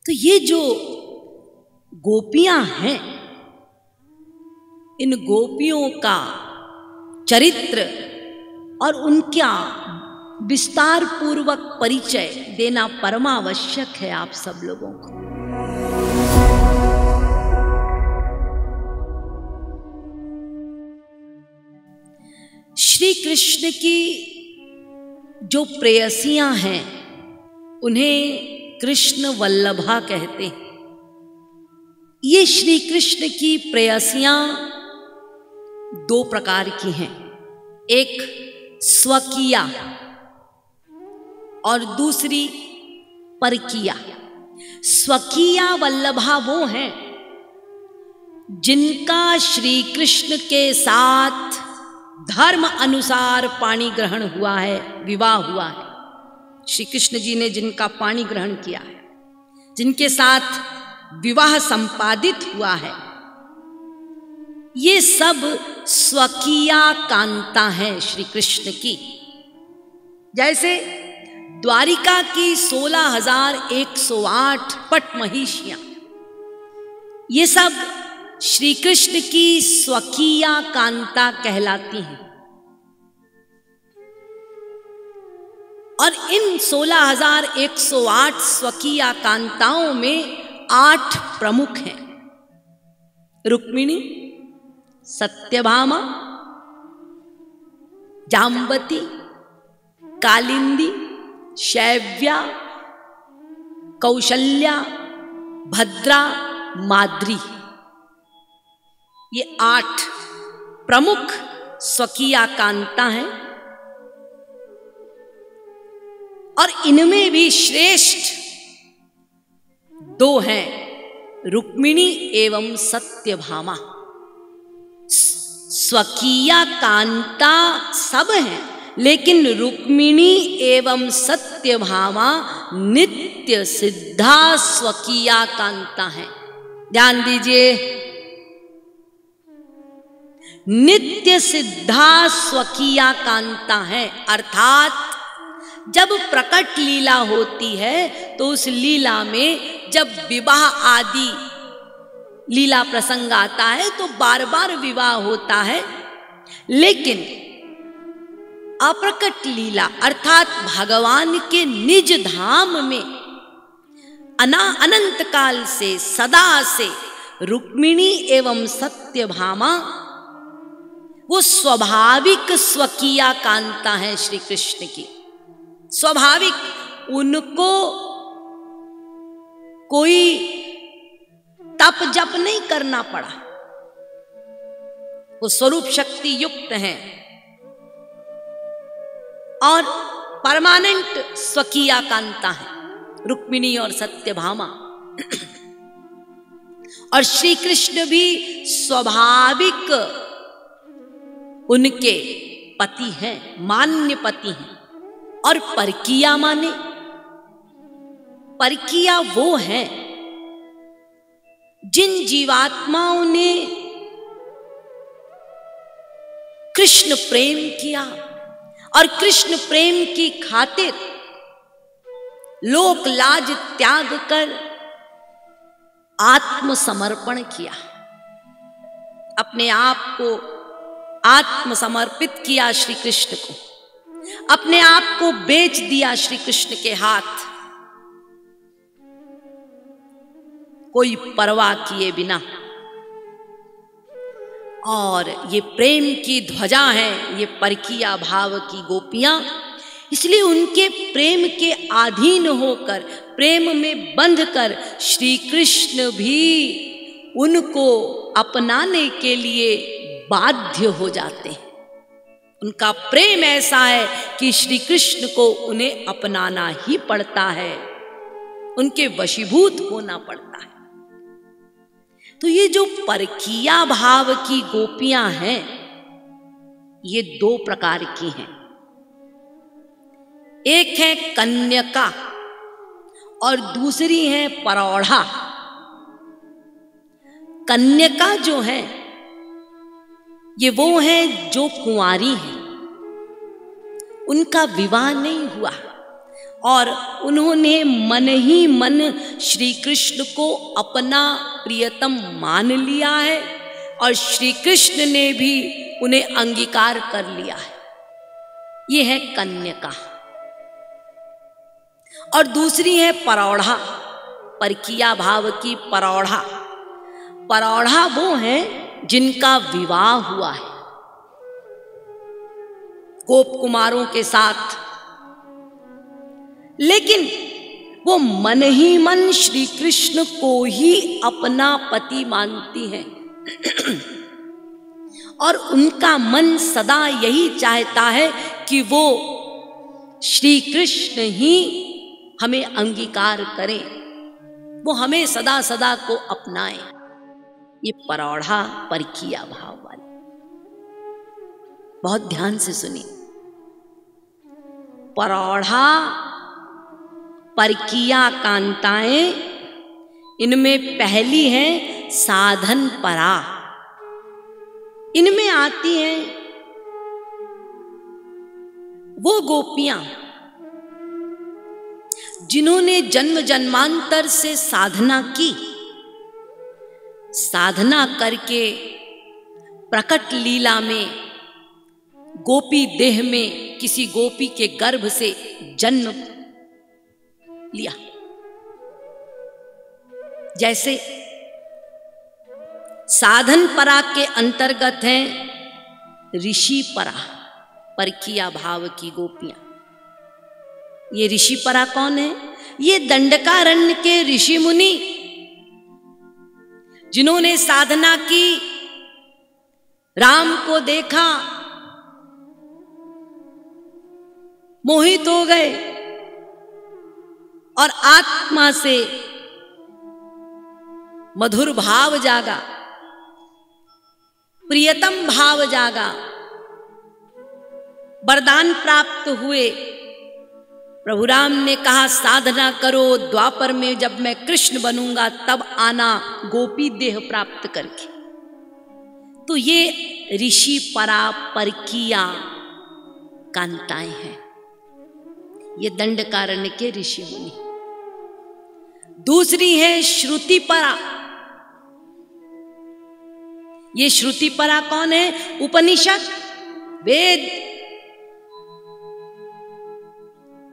तो ये जो गोपियां हैं, इन गोपियों का चरित्र और उनका विस्तार पूर्वक परिचय देना परमावश्यक है आप सब लोगों को। श्री कृष्ण की जो प्रेयसियां हैं उन्हें कृष्ण वल्लभा कहते हैं। ये श्री कृष्ण की प्रेयसियां दो प्रकार की हैं, एक स्वकीया और दूसरी परकीया। स्वकीया वल्लभा वो हैं जिनका श्री कृष्ण के साथ धर्म अनुसार पाणी ग्रहण हुआ है, विवाह हुआ है। श्री कृष्ण जी ने जिनका पाणी ग्रहण किया है, जिनके साथ विवाह संपादित हुआ है, ये सब स्वकीया कांता हैं श्री कृष्ण की। जैसे द्वारिका की 16,108 पट महिषियां, ये सब श्री कृष्ण की स्वकीया कांता कहलाती हैं। और इन 16,108 स्वकीया कांताओं में 8 प्रमुख हैं। रुक्मिणी, सत्यभामा, जाम्बती, कालिंदी, शैव्या, कौशल्या, भद्रा, माद्री। ये 8 प्रमुख स्वकीया कांता हैं। और इनमें भी श्रेष्ठ 2 हैं, रुक्मिणी एवं सत्यभामा। स्वकीया कांता सब हैं, लेकिन रुक्मिणी एवं सत्यभामा नित्य सिद्धा स्वकीया कांता हैं। ध्यान दीजिए, नित्य सिद्धा स्वकीया कांता है। अर्थात जब प्रकट लीला होती है तो उस लीला में जब विवाह आदि लीला प्रसंग आता है तो बार बार विवाह होता है, लेकिन अप्रकट लीला अर्थात भगवान के निज धाम में अनंत काल से सदा से रुक्मिणी एवं सत्यभामा वो स्वाभाविक स्वकीया कांता है श्री कृष्ण की। स्वाभाविक, उनको कोई तप जप नहीं करना पड़ा, वो स्वरूप शक्ति युक्त हैं और परमानेंट स्वकीया कांता है रुक्मिणी और सत्यभामा। और श्री कृष्ण भी स्वाभाविक उनके पति हैं, मान्य पति हैं। और परकीया माने, परकीया वो हैं जिन जीवात्माओं ने कृष्ण प्रेम किया और कृष्ण प्रेम की खातिर लोक लाज त्याग कर आत्मसमर्पण किया, अपने आप को आत्मसमर्पित किया श्री कृष्ण को, अपने आप को बेच दिया श्री कृष्ण के हाथ, कोई परवाह किए बिना। और ये प्रेम की ध्वजा है, ये परकीया भाव की गोपियां, इसलिए उनके प्रेम के अधीन होकर, प्रेम में बंधकर श्री कृष्ण भी उनको अपनाने के लिए बाध्य हो जाते हैं। उनका प्रेम ऐसा है कि श्री कृष्ण को उन्हें अपनाना ही पड़ता है, उनके वशीभूत होना पड़ता है। तो ये जो परकीया भाव की गोपियां हैं, ये 2 प्रकार की हैं। एक है कन्यका और दूसरी है परौढ़ा। कन्यका जो है ये वो हैं जो कुंवारी हैं, उनका विवाह नहीं हुआ और उन्होंने मन ही मन श्री कृष्ण को अपना प्रियतम मान लिया है और श्री कृष्ण ने भी उन्हें अंगीकार कर लिया है। ये है कन्यका। और दूसरी है परौढ़ा, परकिया भाव की परौढ़ा। परौढ़ा वो है जिनका विवाह हुआ है गोप कुमारों के साथ, लेकिन वो मन ही मन श्री कृष्ण को ही अपना पति मानती हैं और उनका मन सदा यही चाहता है कि वो श्री कृष्ण ही हमें अंगीकार करें, वो हमें सदा सदा को अपनाएं। ये परौढ़ा परकिया भाव वाली। बहुत ध्यान से सुनिए। परौढ़ा परकिया कांताएं, इनमें पहली है साधन परा। इनमें आती हैं वो गोपियां जिन्होंने जन्म जन्मांतर से साधना की, साधना करके प्रकट लीला में गोपी देह में किसी गोपी के गर्भ से जन्म लिया। जैसे साधन परा के अंतर्गत हैं ऋषि परा, परकिया भाव की गोपियां। ये ऋषि परा कौन है? ये दंडकारण्य के ऋषि मुनि जिन्होंने साधना की, राम को देखा, मोहित हो गए और आत्मा से मधुर भाव जागा, प्रियतम भाव जागा, वरदान प्राप्त हुए। प्रभु राम ने कहा साधना करो, द्वापर में जब मैं कृष्ण बनूंगा तब आना गोपी देह प्राप्त करके। तो ये ऋषि परा परकिया कांताएं हैं, ये दंडकारण्य के ऋषि मुनि। दूसरी है श्रुति परा। ये श्रुति परा कौन है? उपनिषद, वेद।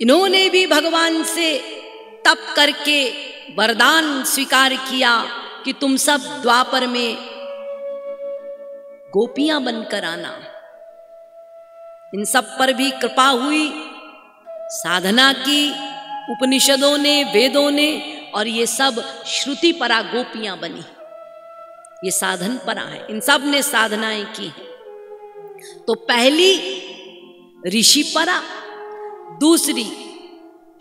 इन्होंने भी भगवान से तप करके वरदान स्वीकार किया कि तुम सब द्वापर में गोपियां बनकर आना। इन सब पर भी कृपा हुई, साधना की उपनिषदों ने, वेदों ने, और ये सब श्रुति परा गोपियां बनी। ये साधन परा है, इन सब ने साधनाएं की हैं। तो पहली ऋषि परा, दूसरी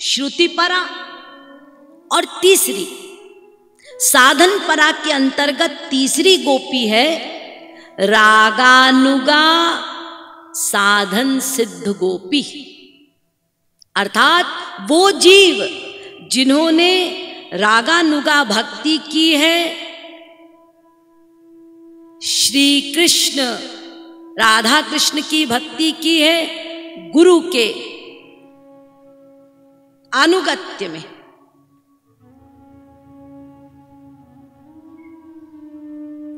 श्रुति परा और तीसरी साधन परा के अंतर्गत तीसरी गोपी है रागानुगा साधन सिद्ध गोपी। अर्थात वो जीव जिन्होंने रागानुगा भक्ति की है, श्री कृष्ण राधा कृष्ण की भक्ति की है गुरु के अनुगत्य में,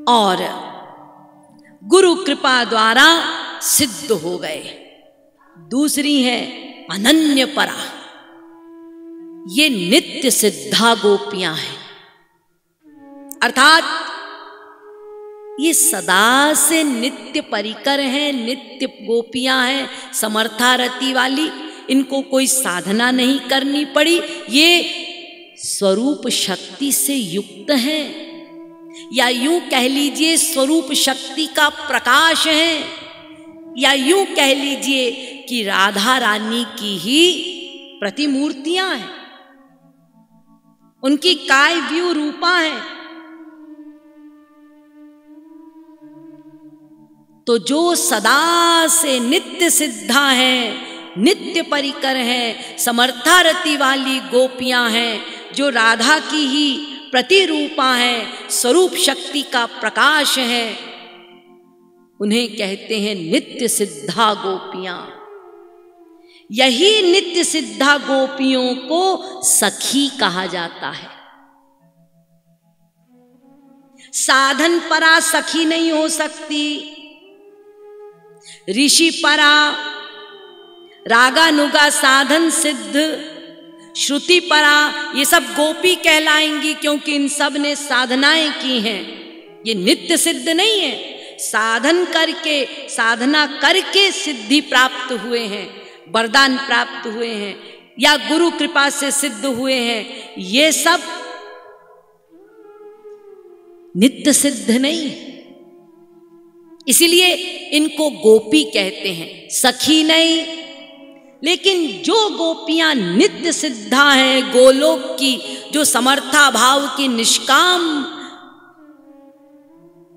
और गुरु कृपा द्वारा सिद्ध हो गए। दूसरी है अनन्य परा, ये नित्य सिद्धा गोपियां हैं। अर्थात ये सदा से नित्य परिकर हैं, नित्य गोपियां हैं, समर्थारति वाली। इनको कोई साधना नहीं करनी पड़ी, ये स्वरूप शक्ति से युक्त हैं, या यूं कह लीजिए स्वरूप शक्ति का प्रकाश है, या यूं कह लीजिए कि राधा रानी की ही प्रतिमूर्तियां हैं, उनकी काय व्यू रूपा है। तो जो सदा से नित्य सिद्धा है, नित्य परिकर है, समर्थारति वाली गोपियां हैं, जो राधा की ही प्रतिरूपा है, स्वरूप शक्ति का प्रकाश है, उन्हें कहते हैं नित्य सिद्धा गोपियां। यही नित्य सिद्धा गोपियों को सखी कहा जाता है। साधन परा सखी नहीं हो सकती, ऋषि परा, रागानुगा साधन सिद्ध, श्रुति परा, ये सब गोपी कहलाएंगी क्योंकि इन सब ने साधनाएं की हैं। ये नित्य सिद्ध नहीं है, साधन करके, साधना करके सिद्धि प्राप्त हुए हैं, वरदान प्राप्त हुए हैं या गुरु कृपा से सिद्ध हुए हैं। ये सब नित्य सिद्ध नहीं, इसीलिए इनको गोपी कहते हैं, सखी नहीं। लेकिन जो गोपियां नित्य सिद्धा हैं, गोलोक की, जो समर्था भाव की निष्काम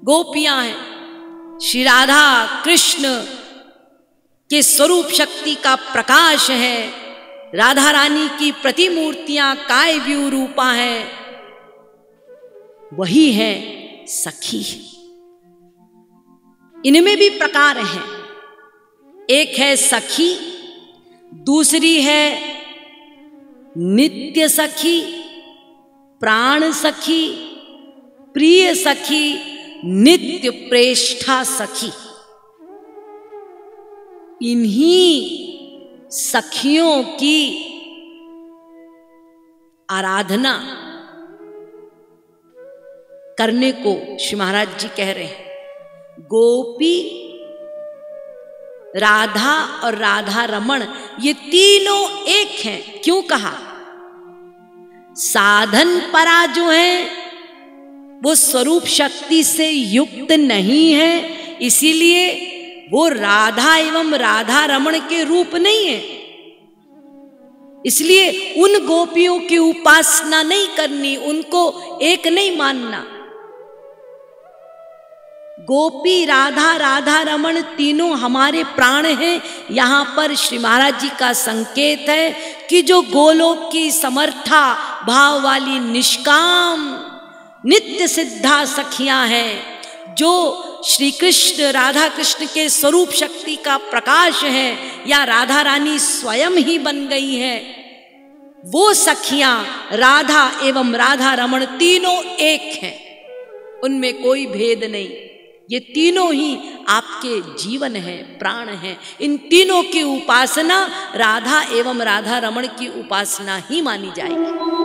गोपियां हैं, श्री राधा कृष्ण के स्वरूप शक्ति का प्रकाश है, राधा रानी की प्रतिमूर्तियां काय व्यू रूपा हैं, वही है सखी। इनमें भी प्रकार हैं, एक है सखी, दूसरी है नित्य सखी, प्राण सखी, प्रिय सखी, नित्य प्रेष्ठा सखी। इन्हीं सखियों की आराधना करने को श्री महाराज जी कह रहे हैं। गोपी, राधा और राधा रमण ये तीनों एक हैं। क्यों कहा? साधन परा जो है वो स्वरूप शक्ति से युक्त नहीं है, इसीलिए वो राधा एवं राधा रमण के रूप नहीं है। इसलिए उन गोपियों की उपासना नहीं करनी, उनको एक नहीं मानना। गोपी, राधा, राधा रमण तीनों हमारे प्राण हैं। यहाँ पर श्री महाराज जी का संकेत है कि जो गोलोक की समर्था भाव वाली निष्काम नित्य सिद्धा सखियां हैं, जो श्री कृष्ण राधा कृष्ण के स्वरूप शक्ति का प्रकाश है या राधा रानी स्वयं ही बन गई है, वो सखियां राधा एवं राधा रमण तीनों एक हैं, उनमें कोई भेद नहीं। ये तीनों ही आपके जीवन है, प्राण है। इन तीनों की उपासना राधा एवं राधा रमण की उपासना ही मानी जाएगी।